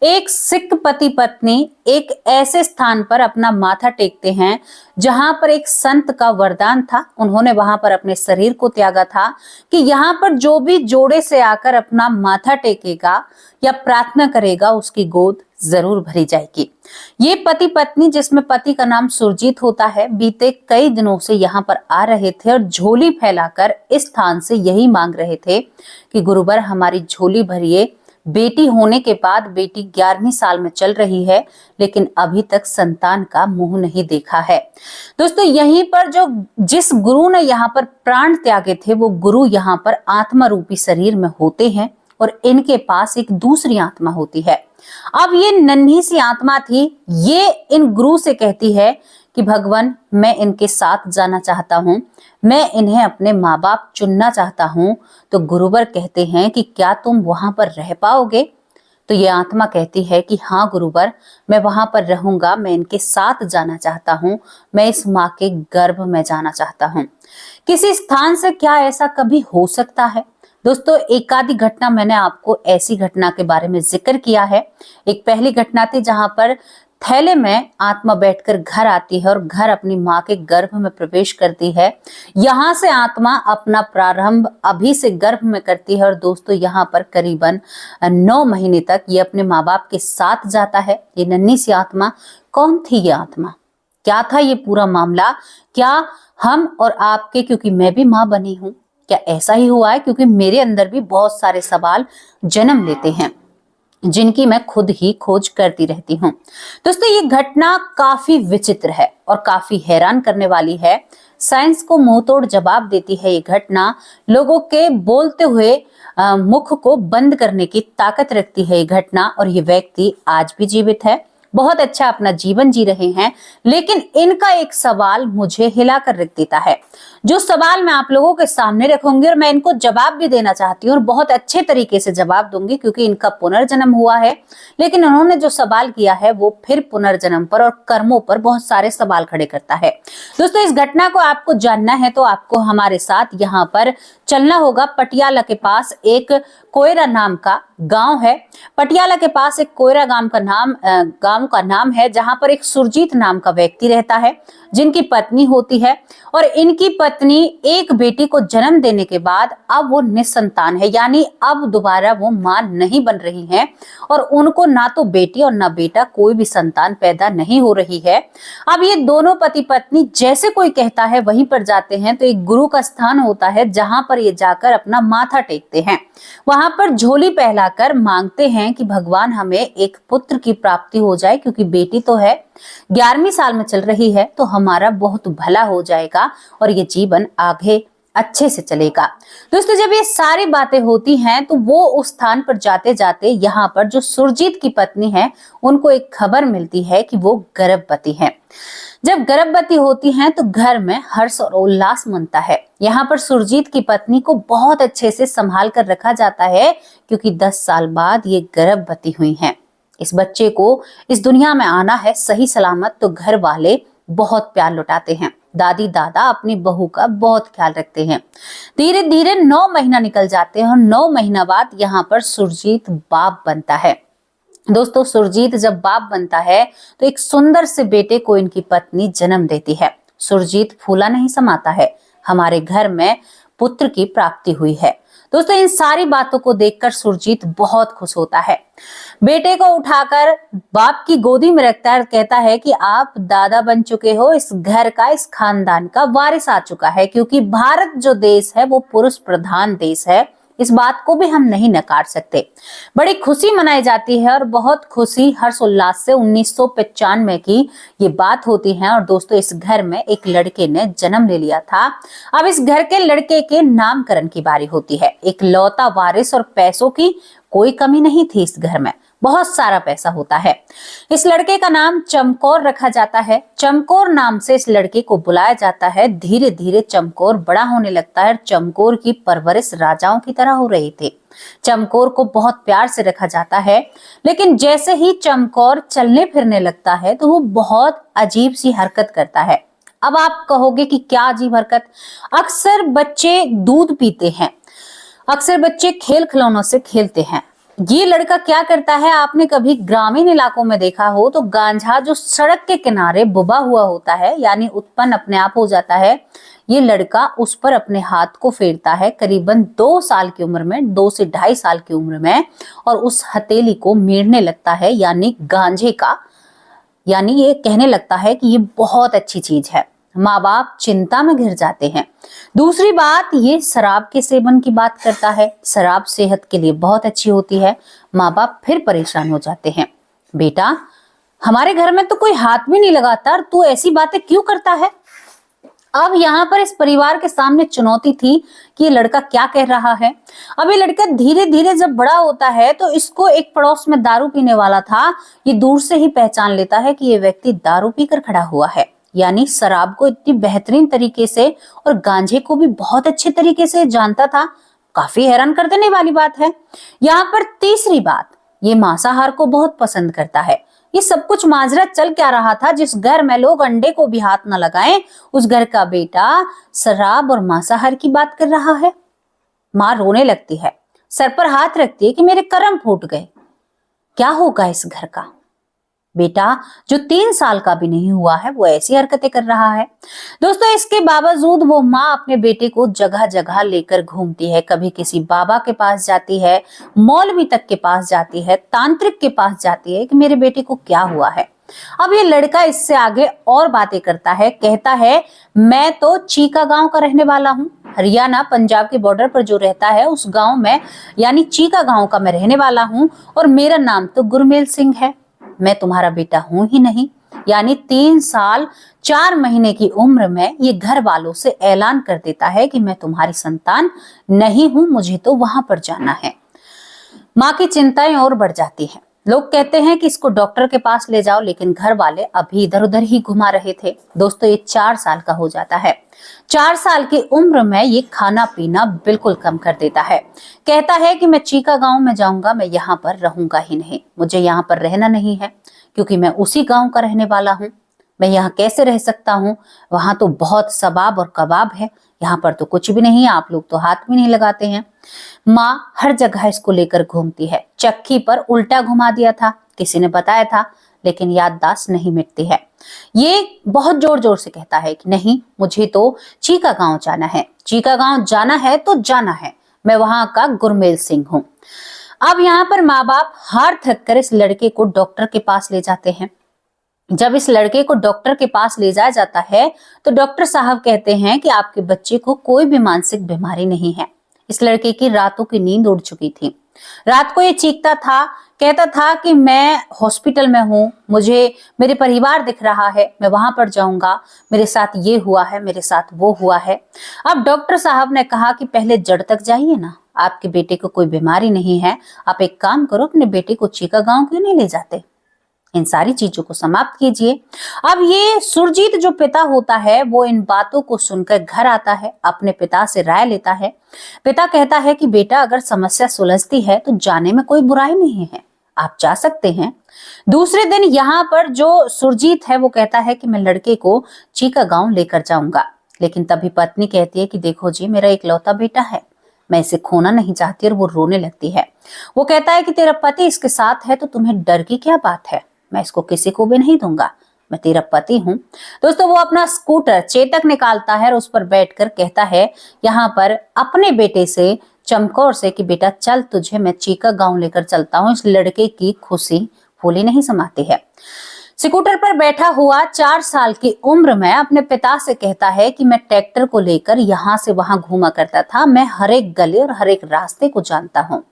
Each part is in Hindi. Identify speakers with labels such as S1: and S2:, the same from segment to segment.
S1: एक सिख पति पत्नी एक ऐसे स्थान पर अपना माथा टेकते हैं जहां पर एक संत का वरदान था। उन्होंने वहां पर अपने शरीर को त्यागा था कि यहाँ पर जो भी जोड़े से आकर अपना माथा टेकेगा या प्रार्थना करेगा उसकी गोद जरूर भरी जाएगी। ये पति पत्नी, जिसमें पति का नाम सुरजीत होता है, बीते कई दिनों से यहाँ पर आ रहे थे और झोली फैलाकर इस स्थान से यही मांग रहे थे कि गुरुवर हमारी झोली भरिए। बेटी होने के बाद बेटी 11वीं साल में चल रही है, लेकिन अभी तक संतान का मुंह नहीं देखा है। दोस्तों, यहीं पर जिस गुरु ने यहाँ पर प्राण त्यागे थे, वो गुरु यहाँ पर आत्मा रूपी शरीर में होते हैं और इनके पास एक दूसरी आत्मा होती है। अब ये नन्ही सी आत्मा थी, ये इन गुरु से कहती है कि भगवान, मैं इनके साथ जाना चाहता हूँ, मैं इन्हें अपने माँ बाप चुनना चाहता हूँ। तो गुरुवर कहते हैं कि क्या तुम वहां पर रह पाओगे? तो ये आत्मा कहती है कि हाँ गुरुवर, मैं वहां पर रहूंगा, मैं इनके साथ जाना चाहता हूँ, मैं इस माँ के गर्भ में जाना चाहता हूँ। किसी स्थान से क्या ऐसा कभी हो सकता है? दोस्तों, एक आधी घटना मैंने आपको ऐसी घटना के बारे में जिक्र किया है। एक पहली घटना थी जहां पर थैले में आत्मा बैठकर घर आती है और घर अपनी माँ के गर्भ में प्रवेश करती है। यहाँ से आत्मा अपना प्रारंभ अभी से गर्भ में करती है और दोस्तों, यहाँ पर करीबन 9 महीने तक ये अपने माँ बाप के साथ जाता है। ये नन्ही सी आत्मा कौन थी? ये आत्मा क्या था? ये पूरा मामला क्या हम और आपके, क्योंकि मैं भी माँ बनी हूँ, क्या ऐसा ही हुआ है? क्योंकि मेरे अंदर भी बहुत सारे सवाल जन्म लेते हैं जिनकी मैं खुद ही खोज करती रहती हूँ। दोस्तों, ये घटना काफी विचित्र है और काफी हैरान करने वाली है। साइंस को मुंह तोड़ जवाब देती है ये घटना। लोगों के बोलते हुए मुख को बंद करने की ताकत रखती है ये घटना। और ये व्यक्ति आज भी जीवित है, बहुत अच्छा अपना जीवन जी रहे हैं, लेकिन इनका एक सवाल मुझे हिलाकर रख देता है। जो सवाल मैं आप लोगों के सामने रखूंगी और मैं इनको जवाब भी देना चाहती हूँ और बहुत अच्छे तरीके से जवाब दूंगी, क्योंकि इनका पुनर्जन्म हुआ है, लेकिन उन्होंने जो सवाल किया है वो फिर पुनर्जन्म पर और कर्मों पर बहुत सारे सवाल खड़े करता है। दोस्तों, इस घटना को आपको जानना है तो आपको हमारे साथ यहाँ पर चलना होगा। पटियाला के पास एक कोयरा नाम का गांव है। पटियाला के पास एक कोयरा गांव का नाम है, जहां पर एक सुरजीत नाम का व्यक्ति रहता है, जिनकी पत्नी होती है। और इनकी पत्नी एक बेटी को जन्म देने के बाद अब वो निसंतान है, यानी अब दोबारा वो मां नहीं बन रही हैं और उनको ना तो बेटी और ना बेटा, कोई भी संतान पैदा नहीं हो रही है। अब ये दोनों पति पत्नी जैसे कोई कहता है वहीं पर जाते हैं। तो एक गुरु का स्थान होता है जहां पर ये जाकर अपना माथा टेकते हैं। वहां पर झोली पहलाकर मांगते हैं कि भगवान, हमें एक पुत्र की प्राप्ति हो जाए, क्योंकि बेटी तो है, 11वीं साल में चल रही है, तो हमारा बहुत भला हो जाएगा और ये जीवन आगे अच्छे से चलेगा। दोस्तों, जब ये सारी बातें होती हैं तो वो उस स्थान पर जाते जाते यहाँ पर जो सुरजीत की पत्नी है, उनको एक खबर मिलती है कि वो गर्भवती है। जब गर्भवती होती हैं तो घर में हर्ष और उल्लास मनता है। यहाँ पर सुरजीत की पत्नी को बहुत अच्छे से संभाल कर रखा जाता है, क्योंकि 10 साल बाद ये गर्भवती हुई हैं। इस बच्चे को इस दुनिया में आना है सही सलामत, तो घर वाले बहुत प्यार लुटाते हैं। दादी दादा अपनी बहू का बहुत ख्याल रखते हैं। धीरे धीरे 9 महीना निकल जाते हैं और 9 महीना बाद यहाँ पर सुरजीत बाप बनता है। दोस्तों, सुरजीत जब बाप बनता है तो एक सुंदर से बेटे को इनकी पत्नी जन्म देती है। सुरजीत फूला नहीं समाता है, हमारे घर में पुत्र की प्राप्ति हुई है। दोस्तों, इन सारी बातों को देखकर सुरजीत बहुत खुश होता है। बेटे को उठाकर बाप की गोदी में रखता है, कहता है कि आप दादा बन चुके हो, इस घर का, इस खानदान का वारिस आ चुका है, क्योंकि भारत जो देश है वो पुरुष प्रधान देश है। इस बात को भी हम नहीं नकार सकते। बड़ी खुशी मनाई जाती है और बहुत खुशी हर्ष उल्लास से 1995 की ये बात होती है। और दोस्तों, इस घर में एक लड़के ने जन्म ले लिया था। अब इस घर के लड़के के नामकरण की बारी होती है। एक लौता वारिस और पैसों की कोई कमी नहीं थी इस घर में, बहुत सारा पैसा होता है। इस लड़के का नाम चमकौर रखा जाता है। चमकौर नाम से इस लड़के को बुलाया जाता है। धीरे धीरे चमकौर बड़ा होने लगता है। चमकौर की परवरिश राजाओं की तरह हो रही थी। चमकौर को बहुत प्यार से रखा जाता है, लेकिन जैसे ही चमकौर चलने फिरने लगता है तो वो बहुत अजीब सी हरकत करता है। अब आप कहोगे कि क्या अजीब हरकत? अक्सर बच्चे दूध पीते हैं, अक्सर बच्चे खेल खिलौनों से खेलते हैं। ये लड़का क्या करता है, आपने कभी ग्रामीण इलाकों में देखा हो तो गांजा जो सड़क के किनारे बुबा हुआ होता है, यानी उत्पन्न अपने आप हो जाता है, ये लड़का उस पर अपने हाथ को फेरता है करीबन 2 साल की उम्र में, 2 से 2.5 साल की उम्र में, और उस हथेली को मीड़ने लगता है, यानी गांजे का, यानी ये कहने लगता है कि ये बहुत अच्छी चीज है। माँ बाप चिंता में घिर जाते हैं। दूसरी बात, ये शराब के सेवन की बात करता है। शराब सेहत के लिए बहुत अच्छी होती है। माँ बाप फिर परेशान हो जाते हैं, बेटा हमारे घर में तो कोई हाथ भी नहीं लगाता, तू ऐसी बातें क्यों करता है। अब यहाँ पर इस परिवार के सामने चुनौती थी कि ये लड़का क्या कह रहा है। अब ये लड़का धीरे धीरे जब बड़ा होता है तो इसको एक पड़ोस में दारू पीने वाला था, ये दूर से ही पहचान लेता है कि ये व्यक्ति दारू पीकर खड़ा हुआ है, यानी शराब को इतनी बेहतरीन तरीके से और गांजे को भी बहुत अच्छे तरीके से जानता था। काफी हैरान कर देने वाली बात है। यहाँ पर तीसरी बात, ये मांसाहार को बहुत पसंद करता है। ये सब कुछ माजरा चल क्या रहा था, जिस घर में लोग अंडे को भी हाथ न लगाएं, उस घर का बेटा शराब और मांसाहार की बात कर रहा है। माँ रोने लगती है, सर पर हाथ रखती है कि मेरे कर्म फूट गए, क्या होगा इस घर का। बेटा जो 3 साल का भी नहीं हुआ है वो ऐसी हरकतें कर रहा है। दोस्तों इसके बावजूद वो माँ अपने बेटे को जगह जगह लेकर घूमती है। कभी किसी बाबा के पास जाती है, मौलवी तक के पास जाती है, तांत्रिक के पास जाती है कि मेरे बेटे को क्या हुआ है। अब ये लड़का इससे आगे और बातें करता है, कहता है मैं तो चीका गांव का रहने वाला हूँ। हरियाणा पंजाब के बॉर्डर पर जो रहता है उस गांव में, यानी चीका गांव का मैं रहने वाला हूँ, और मेरा नाम तो गुरमेल सिंह है। मैं तुम्हारा बेटा हूं ही नहीं। यानी 3 साल 4 महीने की उम्र में ये घर वालों से ऐलान कर देता है कि मैं तुम्हारी संतान नहीं हूं, मुझे तो वहां पर जाना है। माँ की चिंताएं और बढ़ जाती हैं। लोग कहते हैं कि इसको डॉक्टर के पास ले जाओ, लेकिन घर वाले अभी इधर उधर ही घुमा रहे थे। दोस्तों ये 4 साल का हो जाता है। 4 साल की उम्र में ये खाना पीना बिल्कुल कम कर देता है। कहता है कि मैं चीका गांव में जाऊंगा, मैं यहाँ पर रहूंगा ही नहीं, मुझे यहाँ पर रहना नहीं है, क्योंकि मैं उसी गांव का रहने वाला हूँ। मैं यहाँ कैसे रह सकता हूँ, वहां तो बहुत सबाब और कबाब है, यहाँ पर तो कुछ भी नहीं है, आप लोग तो हाथ भी नहीं लगाते हैं। माँ हर जगह इसको लेकर घूमती है। चक्की पर उल्टा घुमा दिया था, किसी ने बताया था, लेकिन याददाश्त नहीं मिटती है। ये बहुत जोर जोर से कहता है कि नहीं, मुझे तो चीका गांव जाना है, चीका गांव जाना है तो जाना है, मैं वहां का गुरमेल सिंह हूँ। अब यहाँ पर माँ बाप हार थक कर इस लड़के को डॉक्टर के पास ले जाते हैं। जब इस लड़के को डॉक्टर के पास ले जाया जाता है तो डॉक्टर साहब कहते हैं कि आपके बच्चे को कोई भी मानसिक बीमारी नहीं है। इस लड़के की रातों की नींद उड़ चुकी थी। रात को ये चीखता था, कहता था कि मैं हॉस्पिटल में हूँ, मुझे मेरे परिवार दिख रहा है, मैं वहां पर जाऊंगा, मेरे साथ ये हुआ है, मेरे साथ वो हुआ है। अब डॉक्टर साहब ने कहा कि पहले जड़ तक जाइए ना, आपके बेटे को कोई बीमारी नहीं है, आप एक काम करो, अपने बेटे को चीका गांव क्यों नहीं ले जाते, इन सारी चीजों को समाप्त कीजिए। अब ये सुरजीत जो पिता होता है वो इन बातों को सुनकर घर आता है, अपने पिता से राय लेता है। पिता कहता है कि बेटा अगर समस्या सुलझती है तो जाने में कोई बुराई नहीं है, आप जा सकते हैं। दूसरे दिन यहाँ पर जो सुरजीत है वो कहता है कि मैं लड़के को चीका गांव लेकर जाऊंगा, लेकिन तभी पत्नी कहती है कि देखो जी, मेरा इकलौता बेटा है, मैं इसे खोना नहीं चाहती, और वो रोने लगती है। वो कहता है कि तेरा पति इसके साथ है तो तुम्हें डर की क्या बात है, मैं इसको किसी को भी नहीं दूंगा, मैं तेरा पति हूं। दोस्तों वो अपना स्कूटर चेतक निकालता है और उस पर बैठकर कहता है यहाँ पर अपने बेटे से, चमकौर से, कि बेटा चल, तुझे मैं चीका गांव लेकर चलता हूँ। इस लड़के की खुशी फूली नहीं समाती है। स्कूटर पर बैठा हुआ 4 साल की उम्र में अपने पिता से कहता है कि मैं ट्रैक्टर को लेकर यहाँ से वहां घूमा करता था, मैं हर एक गली और हर एक रास्ते को जानता हूँ।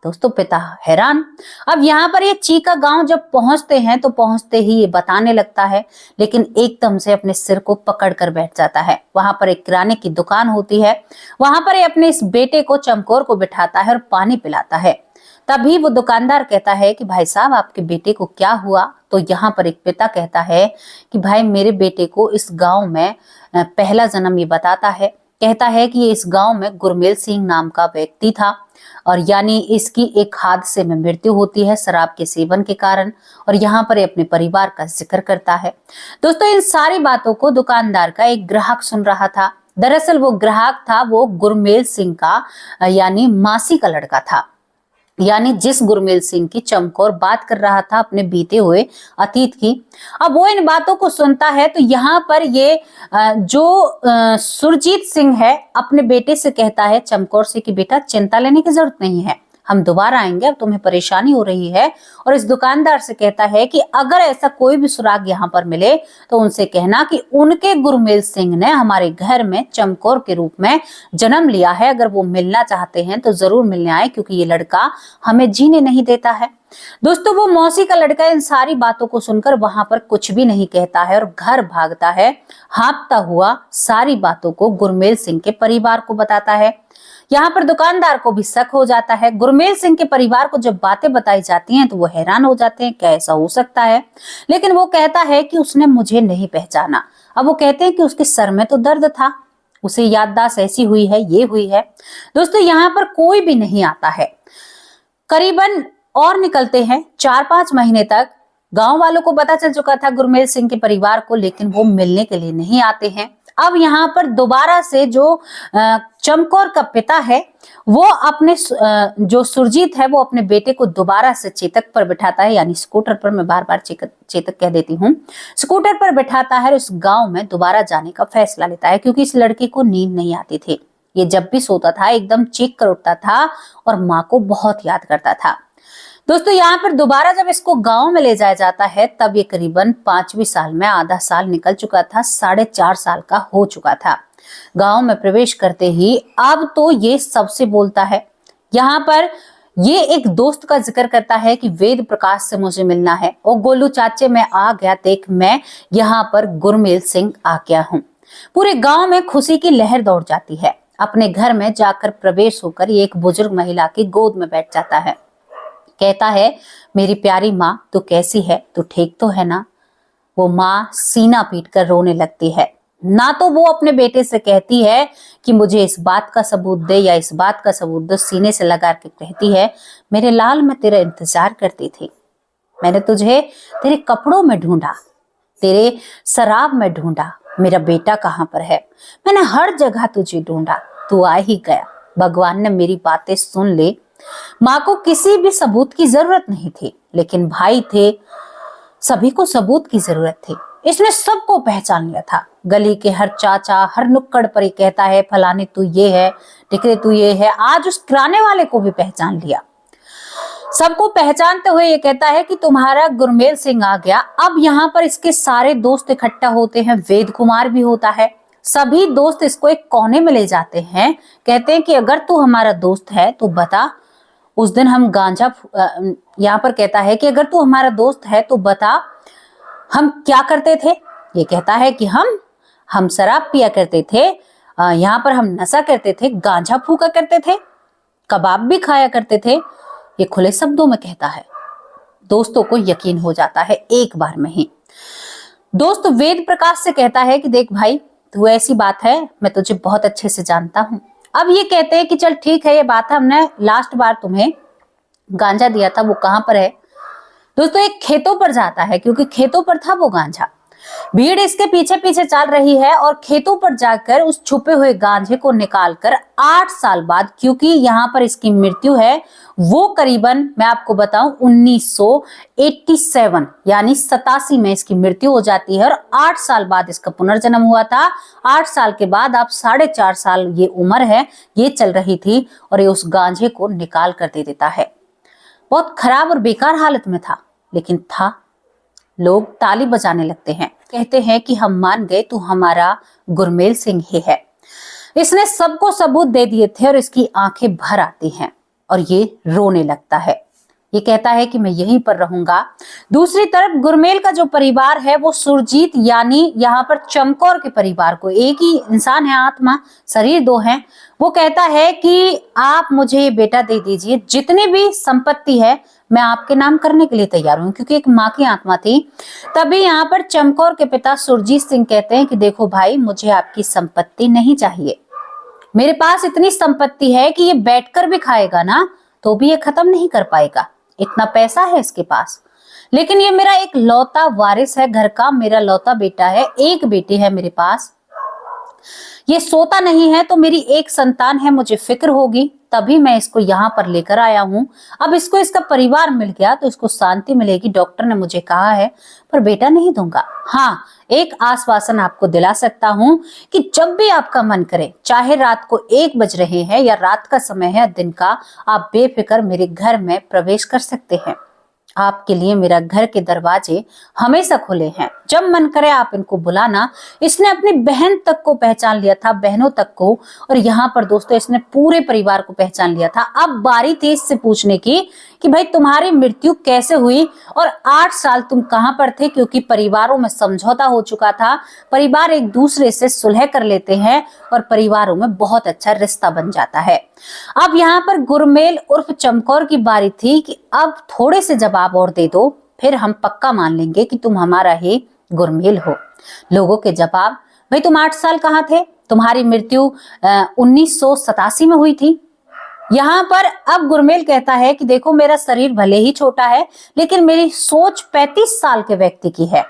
S1: दोस्तों पिता हैरान। अब यहाँ पर ये चीका गांव जब पहुंचते हैं तो पहुंचते ही ये बताने लगता है, लेकिन एकदम से अपने सिर को पकड़ कर बैठ जाता है। वहां पर एक किराने की दुकान होती है, वहां पर ये अपने इस बेटे को, चमकौर को, बिठाता है और पानी पिलाता है। तभी वो दुकानदार कहता है कि भाई साहब आपके बेटे को क्या हुआ। तो यहाँ पर एक पिता कहता है कि भाई मेरे बेटे को इस गांव में पहला जन्म ये बताता है, कहता है कि ये इस गांव में गुरमेल सिंह नाम का व्यक्ति था, और यानी इसकी एक हादसे में मृत्यु होती है शराब के सेवन के कारण, और यहाँ पर ये अपने परिवार का जिक्र करता है। दोस्तों इन सारी बातों को दुकानदार का एक ग्राहक सुन रहा था। दरअसल वो ग्राहक था वो गुरमेल सिंह का यानी मासी का लड़का था। यानी जिस गुरमेल सिंह की चमकौर बात कर रहा था अपने बीते हुए अतीत की। अब वो इन बातों को सुनता है तो यहाँ पर ये जो सुरजीत सिंह है अपने बेटे से कहता है चमकौर से कि बेटा चिंता लेने की जरूरत नहीं है, हम दोबारा आएंगे, अब तुम्हें परेशानी हो रही है। और इस दुकानदार से कहता है कि अगर ऐसा कोई भी सुराग यहाँ पर मिले तो उनसे कहना कि उनके गुरमेल सिंह ने हमारे घर में चमकौर के रूप में जन्म लिया है, अगर वो मिलना चाहते हैं तो जरूर मिलने आए, क्योंकि ये लड़का हमें जीने नहीं देता है। दोस्तों वो मौसी का लड़का इन सारी बातों को सुनकर वहां पर कुछ भी नहीं कहता है और घर भागता है, हाँफता हुआ सारी बातों को गुरमेल सिंह के परिवार को बताता है। यहाँ पर दुकानदार को भी शक हो जाता है। गुरमेल सिंह के परिवार को जब बातें बताई जाती हैं तो वो हैरान हो जाते हैं, क्या ऐसा हो सकता है। लेकिन वो कहता है कि उसने मुझे नहीं पहचाना। अब वो कहते हैं कि उसके सर में तो दर्द था, उसे याददाश्त ऐसी हुई है, ये हुई है। दोस्तों यहाँ पर कोई भी नहीं आता है। करीबन और निकलते हैं 4-5 महीने तक। गांव वालों को पता चल चुका था गुरमेल सिंह के परिवार को, लेकिन वो मिलने के लिए नहीं आते हैं। अब यहाँ पर दोबारा से जो चमकौर का पिता है वो अपने जो सुरजीत है वो अपने बेटे को दोबारा से चेतक पर बिठाता है, यानी स्कूटर पर, मैं बार बार चेतक कह देती हूँ, स्कूटर पर बिठाता है और उस गांव में दोबारा जाने का फैसला लेता है, क्योंकि इस लड़के को नींद नहीं आती थी। ये जब भी सोता था एकदम चीख कर उठता था और माँ को बहुत याद करता था। दोस्तों यहाँ पर दोबारा जब इसको गांव में ले जाया जाता है तब ये करीबन 5वीं साल में, आधा साल निकल चुका था, 4.5 साल का हो चुका था। गांव में प्रवेश करते ही अब तो ये सबसे बोलता है। यहाँ पर ये एक दोस्त का जिक्र करता है कि वेद प्रकाश से मुझे मिलना है, और गोलू चाचे मैं आ गया, देख मैं यहाँ पर गुरमेल सिंह आ गया हूँ। पूरे गांव में खुशी की लहर दौड़ जाती है। अपने घर में जाकर प्रवेश होकर ये एक बुजुर्ग महिला की गोद में बैठ जाता है। कहता है मेरी प्यारी माँ तू कैसी है, तू ठीक तो है ना। वो माँ सीना पीट कर रोने लगती है। ना तो वो अपने बेटे से कहती है कि मुझे इस बात का सबूत दे या इस बात का सबूत दो, सीने से लगा के कहती है मेरे लाल मैं तेरा इंतजार करती थी, मैंने तुझे तेरे कपड़ों में ढूंढा, तेरे शराब में ढूंढा, मेरा बेटा कहाँ पर है, मैंने हर जगह तुझे ढूंढा, तू आ ही गया, भगवान ने मेरी बातें सुन ले। माँ को किसी भी सबूत की जरूरत नहीं थी, लेकिन भाई थे, सभी को सबूत की जरूरत थी। इसने सबको पहचान लिया था। गली के हर चाचा, हर नुक्कड़ पर ही कहता है फलाने तू ये है, टिकरे तू ये है। आज उस किराने वाले को भी पहचान लिया। सबको पहचानते हुए ये कहता है कि तुम्हारा गुरमेल सिंह आ गया। अब यहाँ पर इसके सारे दोस्त इकट्ठा होते हैं, वेद कुमार भी होता है। सभी दोस्त इसको एक कोने में ले जाते हैं, कहते हैं कि अगर तू हमारा दोस्त है तो बता, उस दिन हम गांजा, यहाँ पर कहता है कि अगर तू हमारा दोस्त है तो बता हम क्या करते थे। ये कहता है कि हम शराब पिया करते थे, यहाँ पर हम नशा करते थे, गांजा फूका करते थे, कबाब भी खाया करते थे। ये खुले शब्दों में कहता है। दोस्तों को यकीन हो जाता है एक बार में ही। दोस्त वेद प्रकाश से कहता है कि देख भाई तू ऐसी बात है, मैं तुझे बहुत अच्छे से जानता हूँ। अब ये कहते हैं कि चल ठीक है, ये बात है, हमने लास्ट बार तुम्हें गांजा दिया था वो कहाँ पर है। दोस्तों एक खेतों पर जाता है, क्योंकि खेतों पर था वो गांजा। भीड़ इसके पीछे पीछे चल रही है और खेतों पर जाकर उस छुपे हुए गांजे को निकालकर 8 साल बाद, क्योंकि यहाँ पर इसकी मृत्यु है वो करीबन मैं आपको बताऊं 1987 यानी 87 में इसकी मृत्यु हो जाती है, और 8 साल बाद इसका पुनर्जन्म हुआ था। 8 साल के बाद अब 4.5 साल ये उम्र है, ये चल रही थी, और ये उस गांजे को निकाल कर दे देता है। बहुत खराब और बेकार हालत में था, लेकिन था। लोग ताली बजाने लगते हैं, कहते हैं कि हम मान गए, तू हमारा गुरमेल सिंह ही है। इसने सबको सबूत दे दिए थे और इसकी आंखें भर आती हैं और ये रोने लगता है। ये कहता है कि मैं यहीं पर रहूंगा। दूसरी तरफ गुरमेल का जो परिवार है वो सुरजीत यानी यहाँ पर चमकौर के परिवार को, एक ही इंसान है, आत्मा शरीर दो हैं, वो कहता है कि आप मुझे ये बेटा दे दीजिए, जितनी भी संपत्ति है मैं आपके नाम करने के लिए तैयार हूँ, क्योंकि एक माँ की आत्मा थी। तभी यहाँ पर चमकौर के पिता सुरजीत सिंह कहते हैं कि देखो भाई मुझे आपकी संपत्ति नहीं चाहिए, मेरे पास इतनी संपत्ति है कि ये बैठकर भी खाएगा ना तो भी ये खत्म नहीं कर पाएगा, इतना पैसा है इसके पास। लेकिन ये मेरा एक लौता वारिस है घर का, मेरा लौता बेटा है, एक बेटी है मेरे पास, ये सोता नहीं है तो मेरी एक संतान है, मुझे फिक्र होगी। तभी मैं इसको यहाँ पर लेकर आया हूँ। अब इसको इसका परिवार मिल गया तो इसको शांति मिलेगी, डॉक्टर ने मुझे कहा है, पर बेटा नहीं दूंगा। हाँ, एक आश्वासन आपको दिला सकता हूँ कि जब भी आपका मन करे, चाहे रात को 1 बज रहे हैं या रात का समय है दिन का, आप बेफिक्र मेरे घर में प्रवेश कर सकते हैं। आपके लिए मेरा घर के दरवाजे हमेशा खुले हैं। जब मन करे आप इनको बुलाना। इसने अपनी बहन तक को पहचान लिया था, बहनों तक को, और यहाँ पर दोस्तों इसने पूरे परिवार को पहचान लिया था। अब बारी थी इससे पूछने की कि भाई तुम्हारी मृत्यु कैसे हुई और 8 साल तुम कहां पर थे, क्योंकि परिवारों में समझौता हो चुका था। परिवार एक दूसरे से सुलह कर लेते हैं और परिवारों में बहुत अच्छा रिश्ता बन जाता है। अब यहाँ पर गुरमेल उर्फ चमकौर की बारी थी कि अब थोड़े से जवाब और दे दो, फिर हम पक्का मान लेंगे कि तुम हमारा ही गुरमेल हो। लोगों के जवाब, भाई तुम 8 साल कहाँ थे, तुम्हारी मृत्यु 1987 में हुई थी। यहाँ पर अब गुरमेल कहता है कि देखो मेरा शरीर भले ही छोटा है, लेकिन मेरी सोच 35 साल के व्यक्ति की है।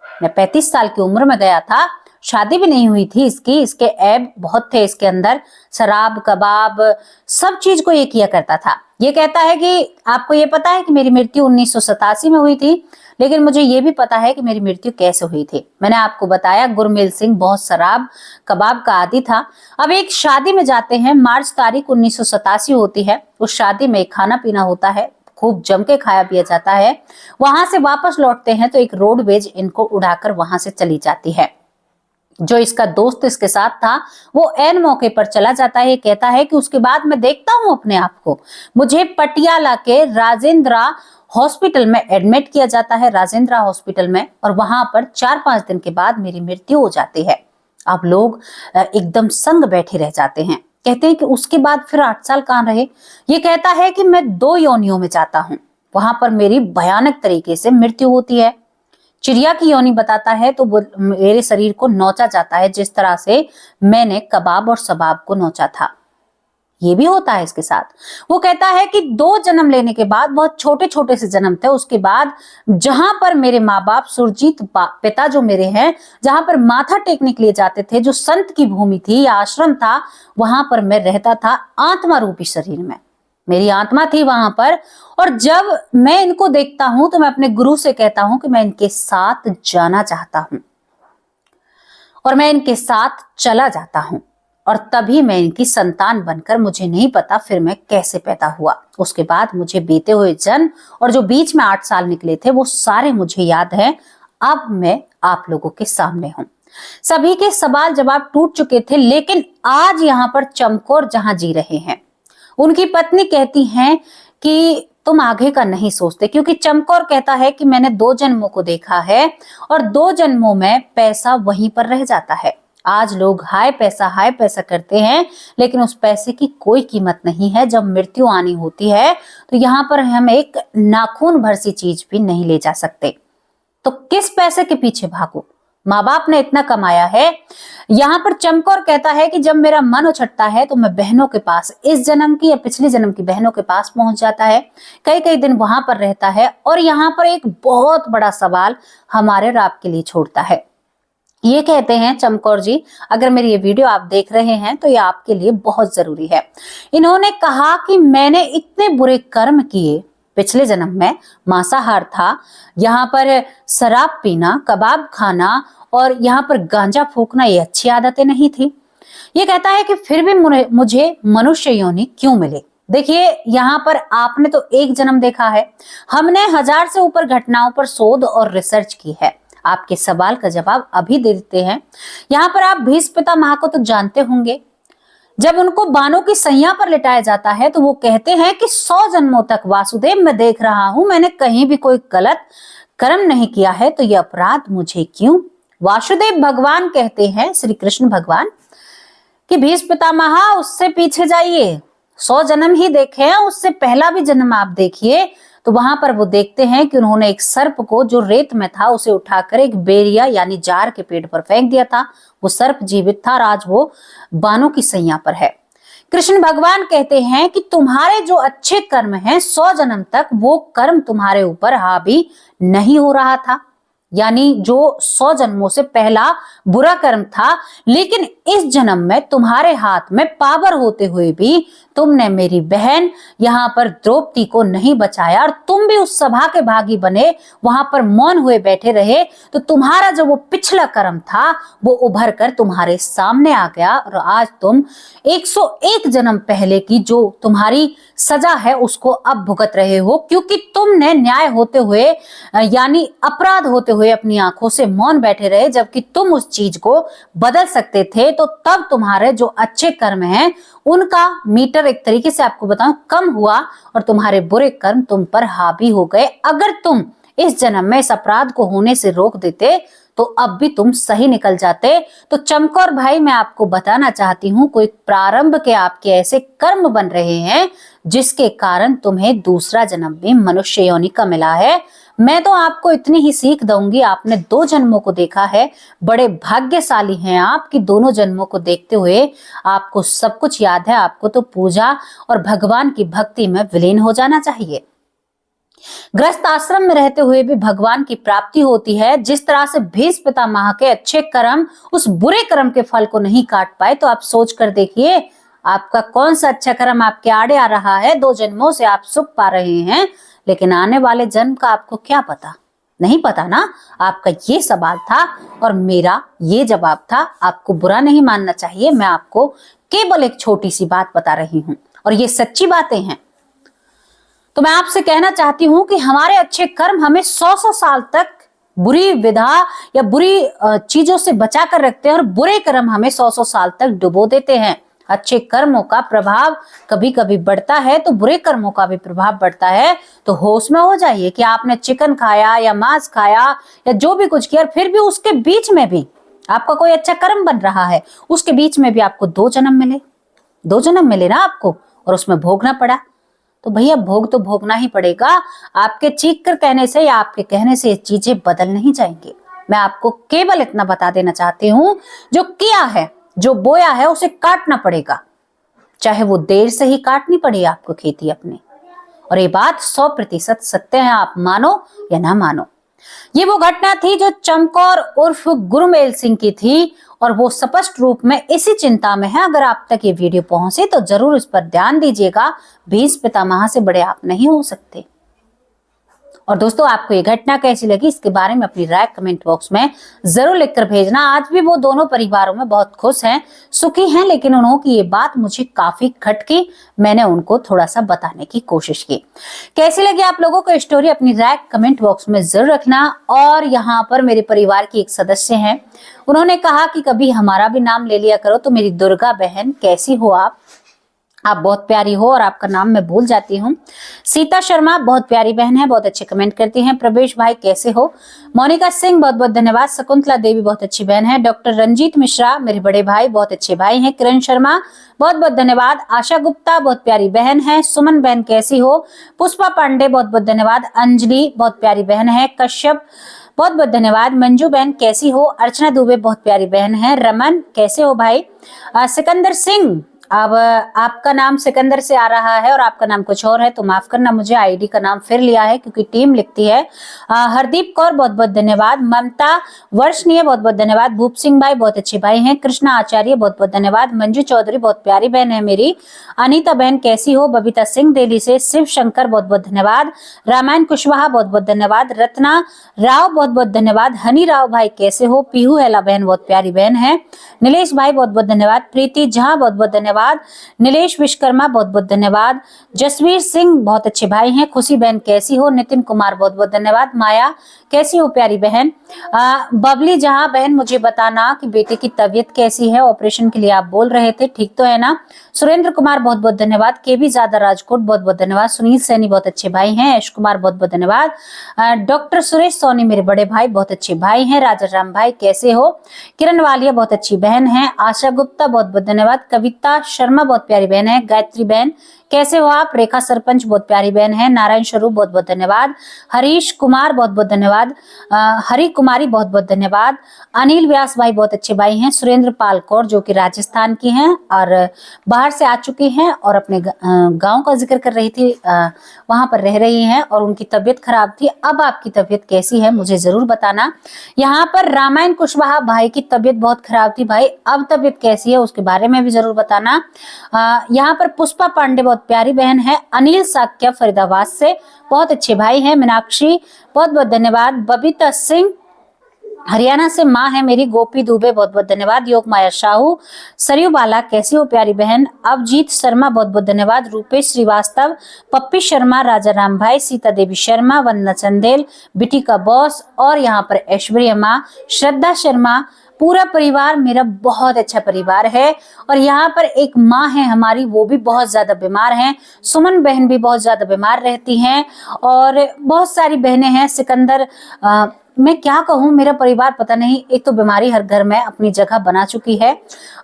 S1: मैं 35 साल की उम्र में गया था, शादी भी नहीं हुई थी इसकी, इसके ऐब बहुत थे इसके अंदर, शराब कबाब सब चीज को ये किया करता था। ये कहता है कि आपको ये पता है कि मेरी मृत्यु 1987 में हुई थी, लेकिन मुझे ये भी पता है कि मेरी मृत्यु कैसे हुई थी। मैंने आपको बताया गुरमेल सिंह बहुत शराब कबाब का आदी था। अब एक शादी में जाते हैं, मार्च तारीख 1987 होती है। उस शादी में खाना पीना होता है, खूब जम के खाया पिया जाता है। वहां से वापस लौटते हैं तो एक रोडवेज इनको उड़ाकर वहां से चली जाती है। जो इसका दोस्त इसके साथ था वो ऐन मौके पर चला जाता है। कहता है कि उसके बाद मैं देखता हूं अपने आप को, मुझे पटियाला के राजेंद्रा हॉस्पिटल में एडमिट किया जाता है, राजेंद्रा हॉस्पिटल में, और वहां पर 4-5 दिन के बाद मेरी मृत्यु हो जाती है। अब लोग एकदम संग बैठे रह जाते हैं। कहते हैं कि उसके बाद फिर 8 साल कहाँ रहे। ये कहता है कि मैं 2 योनियों में जाता हूं, वहां पर मेरी भयानक तरीके से मृत्यु होती है। चिड़िया की योनि बताता है तो मेरे शरीर को नोचा जाता है, जिस तरह से मैंने कबाब और सबाब को नोचा था। ये भी होता है इसके साथ। वो कहता है कि 2 जन्म लेने के बाद, बहुत छोटे छोटे से जन्म थे, उसके बाद जहां पर मेरे माँ बाप सुरजीत पिता जो मेरे हैं, जहां पर माथा टेकने के लिए जाते थे, जो संत की भूमि थी या आश्रम था, वहां पर मैं रहता था आत्मा रूपी शरीर में। मेरी आत्मा थी वहां पर, और जब मैं इनको देखता हूं तो मैं अपने गुरु से कहता हूं कि मैं इनके साथ जाना चाहता हूं, और मैं इनके साथ चला जाता हूं, और तभी मैं इनकी संतान बनकर, मुझे नहीं पता फिर मैं कैसे पैदा हुआ। उसके बाद मुझे बीते हुए जन्म और जो बीच में 8 साल निकले थे वो सारे मुझे याद हैं। अब मैं आप लोगों के सामने हूं। सभी के सवाल जवाब टूट चुके थे, लेकिन आज यहाँ पर चमकौर जहां जी रहे हैं, उनकी पत्नी कहती हैं कि तुम आगे का नहीं सोचते, क्योंकि चमकौर कहता है कि मैंने 2 जन्मों को देखा है और 2 जन्मों में पैसा वहीं पर रह जाता है। आज लोग हाय पैसा करते हैं, लेकिन उस पैसे की कोई कीमत नहीं है। जब मृत्यु आनी होती है तो यहाँ पर हम एक नाखून भर सी चीज भी नहीं ले जा सकते। तो किस पैसे के पीछे भागो, माँ बाप ने इतना कमाया है। यहाँ पर चमकौर कहता है कि जब मेरा मन उछटता है तो मैं बहनों के पास, इस जन्म की या पिछले जन्म की बहनों के पास पहुंच जाता है, कई कई दिन वहां पर रहता है। और यहाँ पर एक बहुत बड़ा सवाल हमारे और आपके लिए छोड़ता है। ये कहते हैं चमकौर जी, अगर मेरी ये वीडियो आप देख रहे हैं तो ये आपके लिए बहुत जरूरी है। इन्होंने कहा कि मैंने इतने बुरे कर्म किए, पिछले जन्म में मांसाहार था, यहाँ पर शराब पीना, कबाब खाना और यहाँ पर गांजा फूकना, ये अच्छी आदतें नहीं थी। ये कहता है कि फिर भी मुझे मनुष्य योनि क्यों मिले। देखिए यहाँ पर आपने तो 1 जन्म देखा है, हमने 1000 से ऊपर घटनाओं पर शोध और रिसर्च की है। आपके सवाल का जवाब अभी दे देते हैं। यहाँ पर आप भीष्म पितामह को तो जानते होंगे। जब उनको बाणों की सैया पर लिटाया जाता है तो वो कहते हैं कि 100 जन्मों तक वासुदेव मैं देख रहा हूं, मैंने कहीं भी कोई गलत कर्म नहीं किया है, तो ये अपराध मुझे क्यों। वासुदेव भगवान कहते हैं, श्री कृष्ण भगवान, कि भीष्म पितामह उससे पीछे जाइए, 100 जन्म ही देखे हैं, उससे पहला भी जन्म आप देखिए। तो वहां पर वो देखते हैं कि उन्होंने एक सर्प को जो रेत में था उसे उठाकर एक बेरिया यानी जार के पेड़ पर फेंक दिया था। वो सर्प जीवित था और आज वो बाणों की सैया पर है। कृष्ण भगवान कहते हैं कि तुम्हारे जो अच्छे कर्म हैं 100 जन्म तक वो कर्म तुम्हारे ऊपर हावी नहीं हो रहा था। यानी जो 100 जन्मों से पहला बुरा कर्म था, लेकिन इस जन्म में तुम्हारे हाथ में पावर होते हुए भी तुमने मेरी बहन यहाँ पर द्रौपदी को नहीं बचाया और तुम भी उस सभा के भागी बने, वहां पर मौन हुए बैठे रहे, तो तुम्हारा जो वो पिछला कर्म था वो उभर कर तुम्हारे सामने आ गया और आज तुम 101 जन्म पहले की जो तुम्हारी सजा है उसको अब भुगत रहे हो, क्योंकि तुमने न्याय होते हुए यानी अपराध होते हुए अपनी आंखों से मौन बैठे रहे, जबकि तुम उस चीज को बदल सकते थे। तो तब तुम्हारे जो अच्छे कर्म हैं उनका मीटर एक तरीके से आपको बताऊं कम हुआ और तुम्हारे बुरे कर्म तुम पर हावी हो गए। अगर तुम इस जन्म में इस अपराध को होने से रोक देते तो अब भी तुम सही निकल जाते। तो चमकौर भाई, मैं आपको बताना चाहती हूँ, कोई प्रारंभ के आपके ऐसे कर्म बन रहे हैं जिसके कारण तुम्हें दूसरा जन्म भी मनुष्य योनि का मिला है। मैं तो आपको इतनी ही सीख दूंगी, आपने 2 जन्मों को देखा है, बड़े भाग्यशाली हैं आप कि दोनों जन्मों को देखते हुए आपको सब कुछ याद है। आपको तो पूजा और भगवान की भक्ति में विलीन हो जाना चाहिए। गृहस्थ आश्रम में रहते हुए भी भगवान की प्राप्ति होती है। जिस तरह से भीष्म पितामह के अच्छे कर्म उस बुरे कर्म के फल को नहीं काट पाए, तो आप सोच कर देखिए आपका कौन सा अच्छा कर्म आपके आड़े आ रहा है। 2 जन्मों से आप सुख पा रहे हैं, लेकिन आने वाले जन्म का आपको क्या पता? नहीं पता ना। आपका ये सवाल था और मेरा ये जवाब था। आपको बुरा नहीं मानना चाहिए, मैं आपको केवल एक छोटी सी बात बता रही हूं और ये सच्ची बातें हैं। तो मैं आपसे कहना चाहती हूं कि हमारे अच्छे कर्म हमें 100-100 साल तक बुरी विधा या बुरी चीजों से बचा कर रखते हैं और बुरे कर्म हमें 100-100 साल तक डुबो देते हैं। अच्छे कर्मों का प्रभाव कभी कभी बढ़ता है तो बुरे कर्मों का भी प्रभाव बढ़ता है। तो होश में हो जाइए कि आपने चिकन खाया या मांस खाया या जो भी कुछ किया, फिर भी उसके बीच में भी आपका कोई अच्छा कर्म बन रहा है, उसके बीच में भी आपको 2 जन्म मिले, 2 जन्म मिले ना आपको, और उसमें भोगना पड़ा। तो भैया भोग तो भोगना ही पड़ेगा। आपके चीख कर कहने से या आपके कहने से ये चीजें बदल नहीं जाएंगी। मैं आपको केवल इतना बता देना चाहती हूं, जो किया है, जो बोया है, उसे काटना पड़ेगा, चाहे वो देर से ही काटनी पड़े आपको खेती अपनी। और ये बात 100% सत्य है, आप मानो या ना मानो। ये वो घटना थी जो चमकौर उर्फ गुरुमेल सिंह की थी और वो स्पष्ट रूप में इसी चिंता में है। अगर आप तक ये वीडियो पहुंचे तो जरूर इस पर ध्यान दीजिएगा। भीष्म पितामह से बड़े आप नहीं हो सकते। और दोस्तों, आपको ये घटना कैसी लगी इसके बारे में अपनी राय कमेंट बॉक्स में जरूर लिखकर भेजना। आज भी वो दोनों परिवारों में बहुत खुश हैं, सुखी हैं, लेकिन उन्होंने ये बात मुझे काफी खटकी। मैंने उनको थोड़ा सा बताने की कोशिश की। कैसी लगी आप लोगों को स्टोरी, अपनी राय कमेंट बॉक्स में जरूर रखना। और यहाँ पर मेरे परिवार की एक सदस्य हैं, उन्होंने कहा कि कभी हमारा भी नाम ले लिया करो। तो मेरी दुर्गा बहन, कैसी हो आप बहुत प्यारी हो और आपका नाम मैं भूल जाती हूँ। सीता शर्मा बहुत प्यारी बहन है, बहुत अच्छे कमेंट करती हैं। प्रवेश भाई कैसे हो? मोनिका सिंह बहुत बहुत धन्यवाद। शकुंतला देवी बहुत अच्छी बहन है। डॉक्टर रंजीत मिश्रा मेरे बड़े भाई, बहुत अच्छे भाई हैं। किरण शर्मा बहुत बहुत धन्यवाद। आशा गुप्ता बहुत प्यारी बहन है। सुमन बहन कैसी हो? पुष्पा पांडे बहुत बहुत धन्यवाद। अंजलि बहुत प्यारी बहन है। कश्यप बहुत बहुत धन्यवाद। मंजू बहन कैसी हो? अर्चना दुबे बहुत प्यारी बहन है। रमन कैसे हो भाई? सिकंदर सिंह, अब आपका नाम सिकंदर से आ रहा है और आपका नाम कुछ और है, तो माफ करना, मुझे आईडी का नाम फिर लिया है क्योंकि टीम लिखती है। हरदीप कौर बहुत बहुत धन्यवाद। ममता वर्षनीय बहुत बहुत धन्यवाद। भूप सिंह भाई बहुत अच्छे भाई हैं। कृष्णा आचार्य बहुत बहुत धन्यवाद। मंजू चौधरी बहुत प्यारी बहन है मेरी। अनीता बहन कैसी हो? बबीता सिंह दिल्ली से। शिव शंकर बहुत बहुत धन्यवाद। रामायण कुशवाहा बहुत बहुत धन्यवाद। रत्ना राव बहुत बहुत धन्यवाद। हनी राव भाई कैसे हो? पीहू हेला बहन बहुत प्यारी बहन है। नीलेश भाई बहुत बहुत धन्यवाद। प्रीति झा बहुत बहुत धन्यवाद। नीलेश विश्वकर्मा बहुत बहुत धन्यवाद। जसवीर सिंह बहुत अच्छे भाई हैं। खुशी बहन कैसी हो? नितिन कुमार बहुत बहुत धन्यवाद। माया कैसी हो प्यारी बहन? बबली जहां बहन, मुझे बताना कि बेटे की तबीयत कैसी है? ऑपरेशन के लिए आप बोल रहे थे, ठीक तो है ना? सुरेंद्र कुमार बहुत बहुत धन्यवाद। केबी ज्यादा राजकोट बहुत बहुत धन्यवाद। सुनील सैनी बहुत अच्छे भाई हैं। यश कुमार बहुत बहुत धन्यवाद। डॉक्टर सुरेश सोनी मेरे बड़े भाई, बहुत अच्छे भाई हैं। राजा राम भाई कैसे हो? किरण वालिया बहुत अच्छी बहन है। आशा गुप्ता बहुत बहुत धन्यवाद। कविता शर्मा बहुत प्यारी बहन है। गायत्री बहन कैसे हो आप? रेखा सरपंच बहुत प्यारी बहन है। नारायण स्वरूप बहुत बहुत धन्यवाद। हरीश कुमार बहुत बहुत धन्यवाद। हरी कुमारी बहुत बहुत धन्यवाद। अनिल व्यास भाई बहुत अच्छे भाई हैं। सुरेंद्र पाल कौर जो कि राजस्थान की हैं और बाहर से आ चुकी हैं और अपने गांव का जिक्र कर रही थी, वहां पर रह रही हैं और उनकी तबीयत खराब थी। अब आपकी तबीयत कैसी है मुझे जरूर बताना। यहाँ पर रामायण कुशवाहा भाई की तबीयत बहुत खराब थी भाई, अब तबीयत कैसी है उसके बारे में भी जरूर बताना। यहाँ पर पुष्पा पांडे बहुत प्यारी बहन है। अनिल साक्या फरीदाबाद से बहुत अच्छे भाई हैं। मीनाक्षी बहुत बहुत धन्यवाद। बबीता सिंह हरियाणा से माँ है मेरी। गोपी दुबे बहुत बहुत धन्यवाद। योग माया साहू। सरयू बाला कैसी हो प्यारी बहन। अवजीत शर्मा बहुत बहुत धन्यवाद। रूपेश श्रीवास्तव, पप्पी शर्मा, राजा राम भाई, सीता देवी शर्मा, वंदना चंदेल, बिटी का बॉस और यहाँ पर ऐश्वर्या माँ, श्रद्धा शर्मा, पूरा परिवार मेरा बहुत अच्छा परिवार है। और यहाँ पर एक माँ है हमारी, वो भी बहुत ज्यादा बीमार हैं। सुमन बहन भी बहुत ज्यादा बीमार रहती हैं और बहुत सारी बहनें हैं। सिकंदर, मैं क्या कहूँ, मेरा परिवार पता नहीं, एक तो बीमारी हर घर में अपनी जगह बना चुकी है।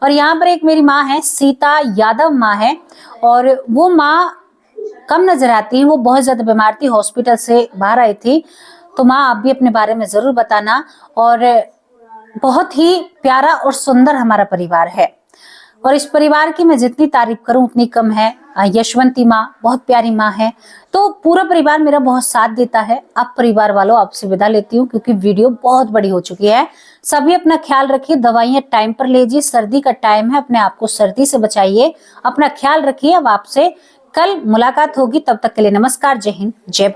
S1: और यहाँ पर एक मेरी माँ है, सीता यादव माँ है और वो माँ कम नजर आती है, वो बहुत ज्यादा बीमार थी, हॉस्पिटल से बाहर आई थी। तो माँ आप भी अपने बारे में जरूर बताना। और बहुत ही प्यारा और सुंदर हमारा परिवार है और इस परिवार की मैं जितनी तारीफ करूं उतनी कम है। यशवंती माँ बहुत प्यारी माँ है। तो पूरा परिवार मेरा बहुत साथ देता है। अब परिवार वालों आपसे विदा लेती हूँ क्योंकि वीडियो बहुत बड़ी हो चुकी है। सभी अपना ख्याल रखिए, दवाइयाँ टाइम पर लीजिए, सर्दी का टाइम है, अपने आप को सर्दी से बचाइए, अपना ख्याल रखिए। अब आपसे कल मुलाकात होगी, तब तक के लिए नमस्कार, जय हिंद, जय भारत।